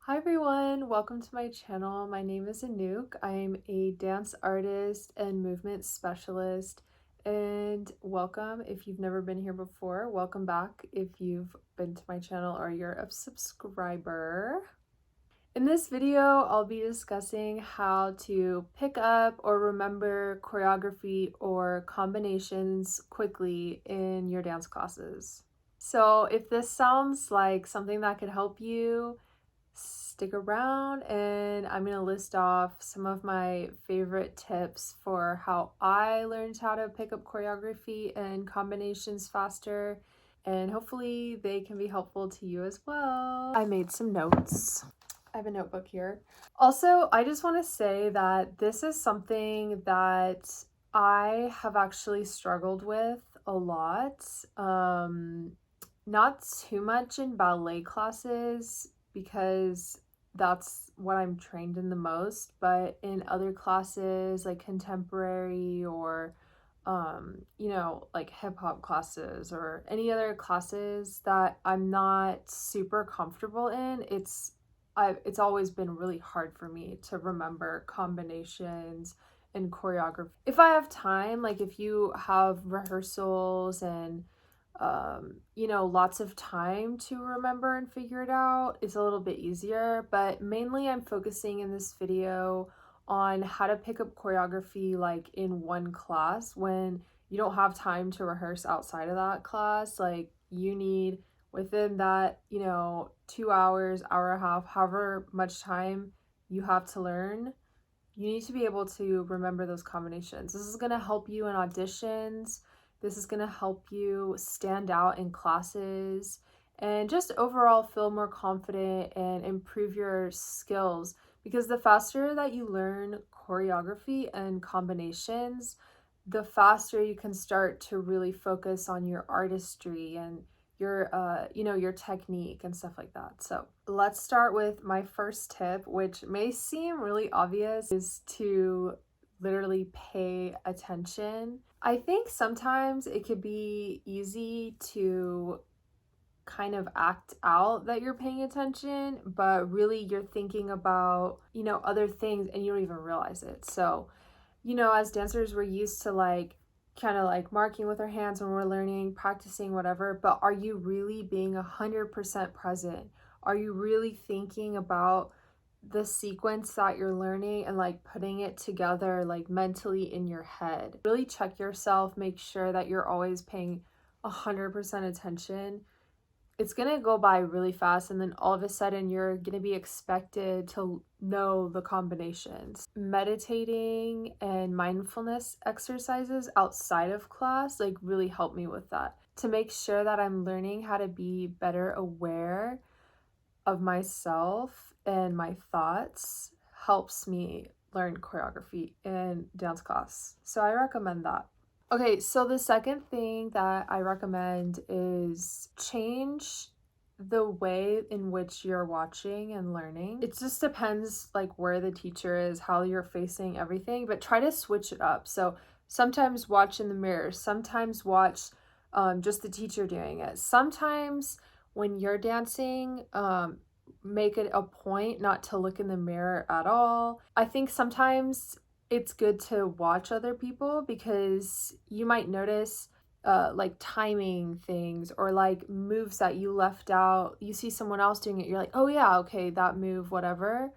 Hi everyone, welcome to my channel. My name is Anouk. I am a dance artist and movement specialist. And welcome if you've never been here before. Welcome back if you've been to my channel or you're a subscriber. In this video, I'll be discussing how to pick up or remember choreography or combinations quickly in your dance classes. So if this sounds like something that could help you, stick around and I'm going to list off some of my favorite tips for how I learned how to pick up choreography and combinations faster, and hopefully they can be helpful to you as well. I made some notes. I have a notebook here. Also, I just want to say that this is something that I have actually struggled with a lot. Not too much in ballet classes because that's what I'm trained in the most, but in other classes like contemporary or like hip hop classes or any other classes that I'm not super comfortable in, it's always been really hard for me to remember combinations and choreography. If I have time, like if you have rehearsals and lots of time to remember and figure it out, it's a little bit easier. But mainly I'm focusing in this video on how to pick up choreography like in one class when you don't have time to rehearse outside of that class. Like you need within that 2 hours, hour and a half, however much time you have to learn, you need to be able to remember those combinations. This is going to help you in auditions. This is going to help you stand out in classes and just overall feel more confident and improve your skills, because the faster that you learn choreography and combinations, the faster you can start to really focus on your artistry and your technique and stuff like that. So let's start with my first tip, which may seem really obvious, is to literally pay attention. I think sometimes it could be easy to kind of act out that you're paying attention, but really you're thinking about, other things and you don't even realize it. So, as dancers, we're used to like kind of like marking with our hands when we're learning, practicing, whatever, but are you really being 100% present? Are you really thinking about the sequence that you're learning and like putting it together like mentally in your head? Really check yourself, make sure that you're always paying 100% attention. It's gonna go by really fast, and then all of a sudden you're gonna be expected to know the combinations. Meditating and mindfulness exercises outside of class like really help me with that, to make sure that I'm learning how to be better aware of myself and my thoughts. Helps me learn choreography in dance class, so I recommend that. Okay, so the second thing that I recommend is change the way in which you're watching and learning. It just depends like where the teacher is, how you're facing everything, but try to switch it up. So sometimes watch in the mirror, sometimes watch just the teacher doing it. Sometimes when you're dancing, make it a point not to look in the mirror at all. I think sometimes it's good to watch other people because you might notice like timing things or like moves that you left out. You see someone else doing it, you're like, oh yeah, okay, that move, whatever.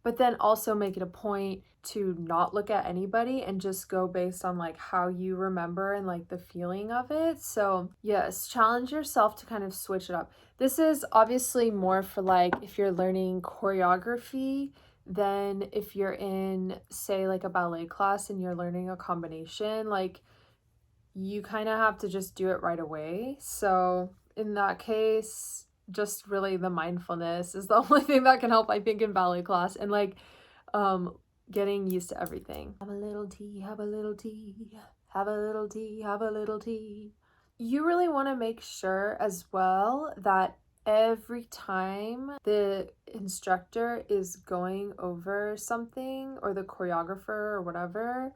But then also make it a point to not look at anybody and just go based on like how you remember and like the feeling of it. So yes, challenge yourself to kind of switch it up. This is obviously more for like if you're learning choreography than if you're in, say, like a ballet class and you're learning a combination. Like you kind of have to just do it right away. So in that case, just really the mindfulness is the only thing that can help, I think, in ballet class, and like getting used to everything. Have a little tea, have a little tea, have a little tea, have a little tea. You really want to make sure as well that every time the instructor is going over something, or the choreographer or whatever,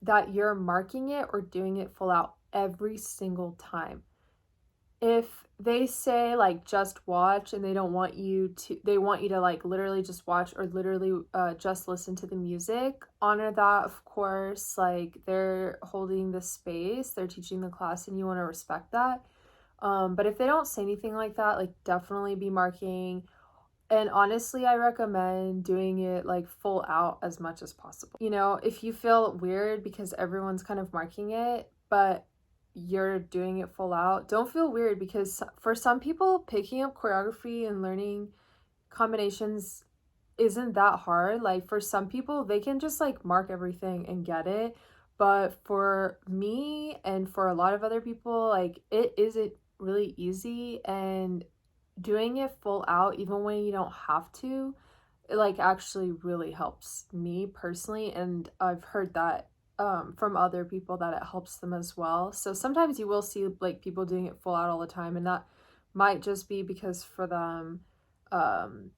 that you're marking it or doing it full out every single time. if they say like just watch and they want you to like literally just watch or literally just listen to the music, honor that, of course. Like they're holding the space, they're teaching the class, and you want to respect that. But if they don't say anything like that, like definitely be marking. And honestly, I recommend doing it like full out as much as possible. You know, if you feel weird because everyone's kind of marking it, but you're doing it full out, don't feel weird, because for some people, picking up choreography and learning combinations isn't that hard. Like for some people, they can just like mark everything and get it. But for me and for a lot of other people, like it isn't really easy, and doing it full out even when you don't have to, it like actually really helps me personally, and I've heard that from other people that it helps them as well. So sometimes you will see like people doing it full out all the time, and that might just be because for them um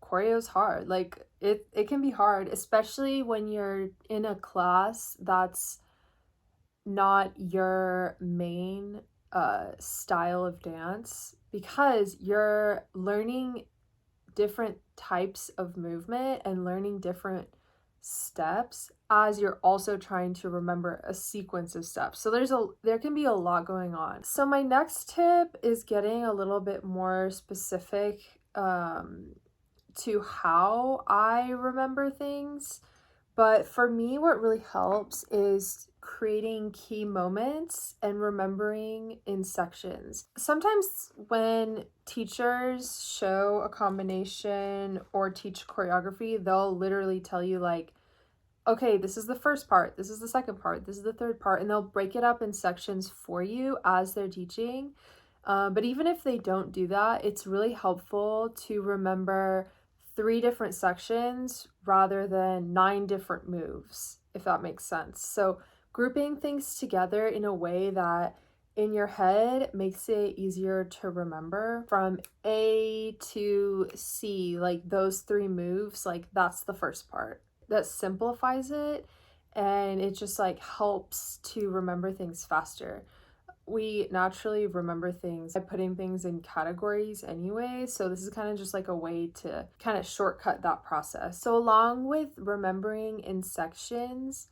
choreo's hard. Like it can be hard, especially when you're in a class that's not your main style of dance, because you're learning different types of movement and learning different steps as you're also trying to remember a sequence of steps. So there can be a lot going on. So my next tip is getting a little bit more specific to how I remember things. But for me, what really helps is creating key moments and remembering in sections. Sometimes when teachers show a combination or teach choreography, they'll literally tell you, like, okay, this is the first part, this is the second part, this is the third part, and they'll break it up in sections for you as they're teaching. But even if they don't do that, it's really helpful to remember 3 different sections rather than 9 different moves, if that makes sense. So grouping things together in a way that in your head makes it easier to remember from A to C, like those 3 moves, like that's the first part. That simplifies it, and it just like helps to remember things faster. We naturally remember things by putting things in categories anyway, so this is kind of just like a way to kind of shortcut that process. So along with remembering in sections,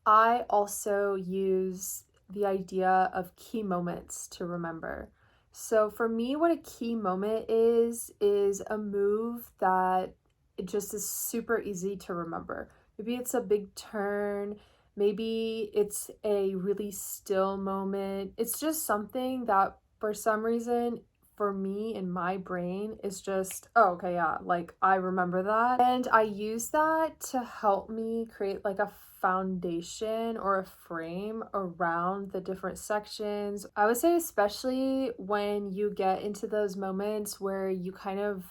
I also use the idea of key moments to remember. So for me, what a key moment is a move that it just is super easy to remember. Maybe it's a big turn, maybe it's a really still moment. It's just something that for some reason for me in my brain is just, oh, okay, yeah, like I remember that. And I use that to help me create like a foundation or a frame around the different sections. I would say, especially when you get into those moments where you kind of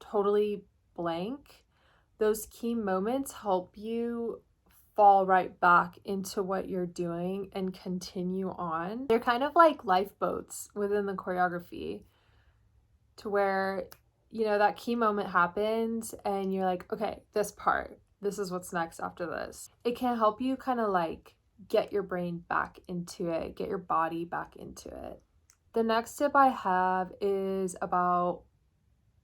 totally blank, those key moments help you fall right back into what you're doing and continue on. They're kind of like lifeboats within the choreography, to where, you know, that key moment happens and you're like, okay, this part, this is what's next after this. It can help you kind of like get your brain back into it, get your body back into it. The next tip I have is about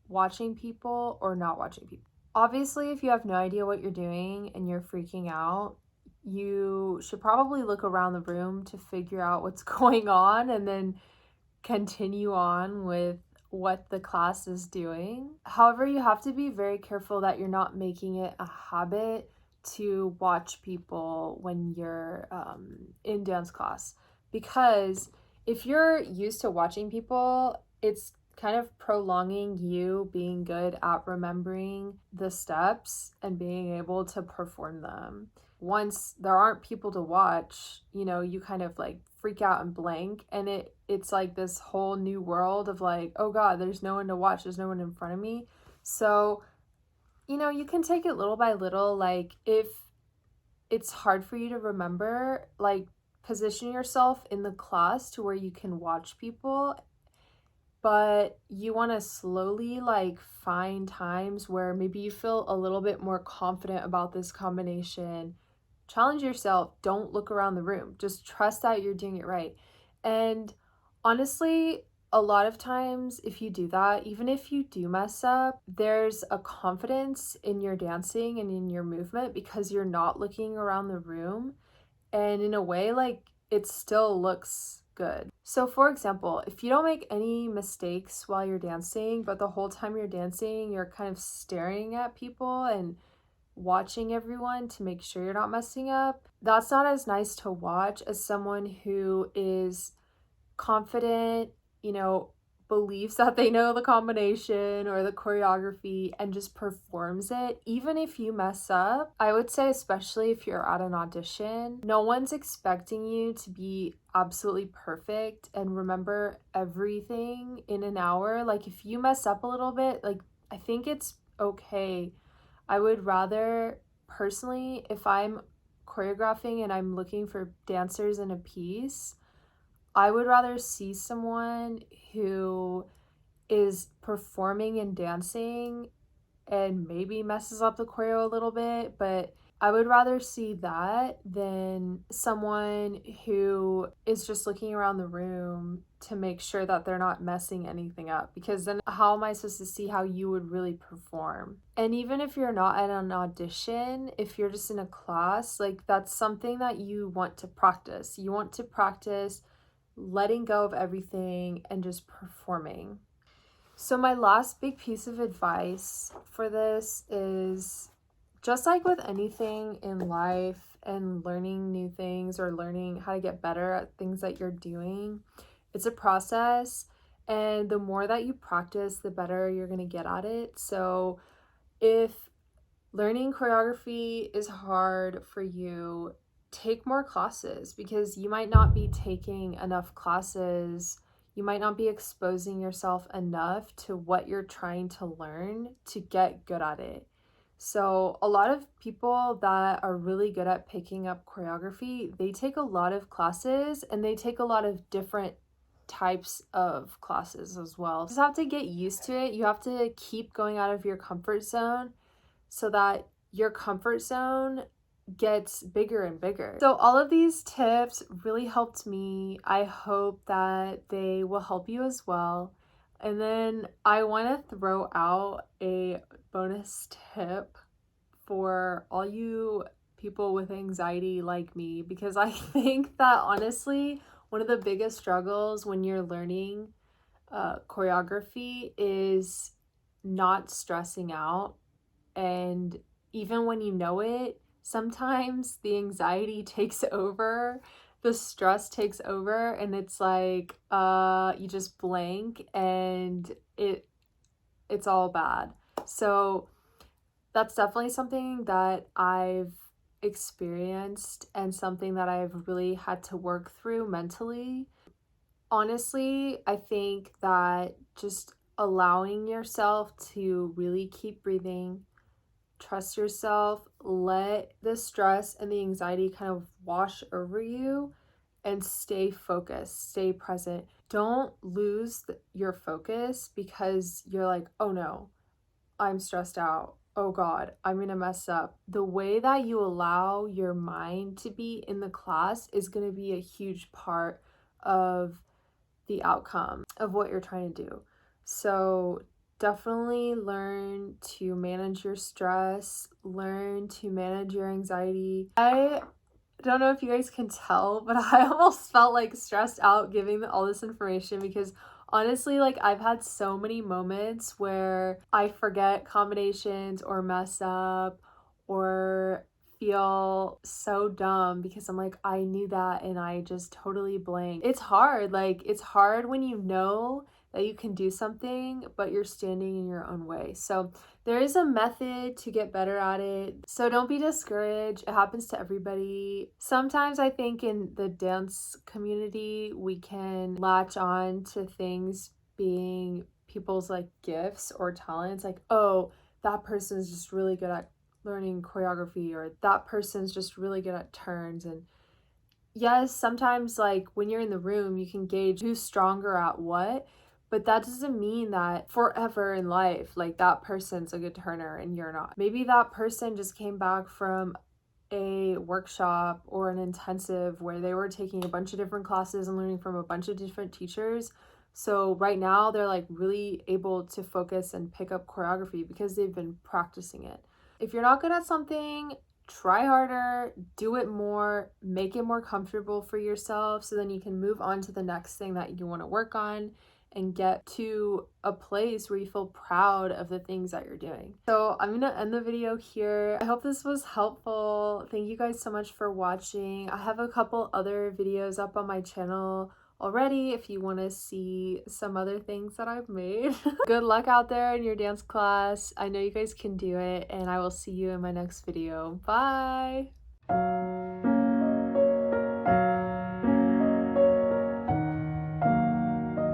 watching people or not watching people. Obviously, if you have no idea what you're doing and you're freaking out, you should probably look around the room to figure out what's going on and then continue on with what the class is doing. However, you have to be very careful that you're not making it a habit to watch people when you're in dance class, because if you're used to watching people, it's kind of prolonging you being good at remembering the steps and being able to perform them. Once there aren't people to watch, you know, you kind of like freak out and blank, and it's like this whole new world of like, oh god, there's no one to watch, there's no one in front of me. So, you know, you can take it little by little. Like if it's hard for you to remember, like position yourself in the class to where you can watch people, but you want to slowly like find times where maybe you feel a little bit more confident about this combination. Challenge yourself. Don't look around the room. Just trust that you're doing it right. And honestly, a lot of times if you do that, even if you do mess up, there's a confidence in your dancing and in your movement because you're not looking around the room. And in a way, like, it still looks good. So for example, if you don't make any mistakes while you're dancing, but the whole time you're dancing, you're kind of staring at people and watching everyone to make sure you're not messing up, that's not as nice to watch as someone who is confident, you know, believes that they know the combination or the choreography and just performs it. Even if you mess up, I would say, especially if you're at an audition, no one's expecting you to be absolutely perfect and remember everything in an hour. Like, if you mess up a little bit, like, I think it's okay. I would rather, personally, if I'm choreographing and I'm looking for dancers in a piece, I would rather see someone who is performing and dancing and maybe messes up the choreo a little bit, but I would rather see that than someone who is just looking around the room to make sure that they're not messing anything up, because then how am I supposed to see how you would really perform? And even if you're not at an audition, if you're just in a class, like, that's something that you want to practice. You want to practice letting go of everything and just performing. So, my last big piece of advice for this is, just like with anything in life and learning new things or learning how to get better at things that you're doing, it's a process. And the more that you practice, the better you're going to get at it. So, if learning choreography is hard for you, take more classes, because you might not be taking enough classes. You might not be exposing yourself enough to what you're trying to learn to get good at it. So, a lot of people that are really good at picking up choreography, they take a lot of classes and they take a lot of different types of classes as well. You just have to get used to it. You have to keep going out of your comfort zone so that your comfort zone gets bigger and bigger. So all of these tips really helped me. I hope that they will help you as well. And then I want to throw out a bonus tip for all you people with anxiety like me, because I think that honestly, one of the biggest struggles when you're learning choreography is not stressing out. And even when you know it, sometimes the anxiety takes over, the stress takes over, and it's like you just blank and it's all bad. So that's definitely something that I've experienced and something that I've really had to work through mentally. Honestly, I think that just allowing yourself to really keep breathing, trust yourself, let the stress and the anxiety kind of wash over you, and stay focused, stay present. Don't lose your focus because you're like, oh no, I'm stressed out. Oh God, I'm gonna mess up. The way that you allow your mind to be in the class is gonna be a huge part of the outcome of what you're trying to do. So definitely learn to manage your stress, learn to manage your anxiety. I don't know if you guys can tell, but I almost felt like stressed out giving all this information, because honestly, like, I've had so many moments where I forget combinations or mess up or feel so dumb because I'm like, I knew that and I just totally blanked. It's hard. Like, it's hard when you know that you can do something, but you're standing in your own way. So there is a method to get better at it. So don't be discouraged. It happens to everybody. Sometimes I think in the dance community, we can latch on to things being people's like gifts or talents. Like, oh, that person's just really good at learning choreography, or that person's just really good at turns. And yes, sometimes like when you're in the room, you can gauge who's stronger at what, but that doesn't mean that forever in life, like, that person's a good turner and you're not. Maybe that person just came back from a workshop or an intensive where they were taking a bunch of different classes and learning from a bunch of different teachers. So right now they're like really able to focus and pick up choreography because they've been practicing it. If you're not good at something, try harder, do it more, make it more comfortable for yourself so then you can move on to the next thing that you want to work on and get to a place where you feel proud of the things that you're doing. So I'm gonna end the video here. I hope this was helpful. Thank you guys so much for watching. I have a couple other videos up on my channel already if you want to see some other things that I've made. Good luck out there in your dance class. I know you guys can do it, and I will see you in my next video. Bye!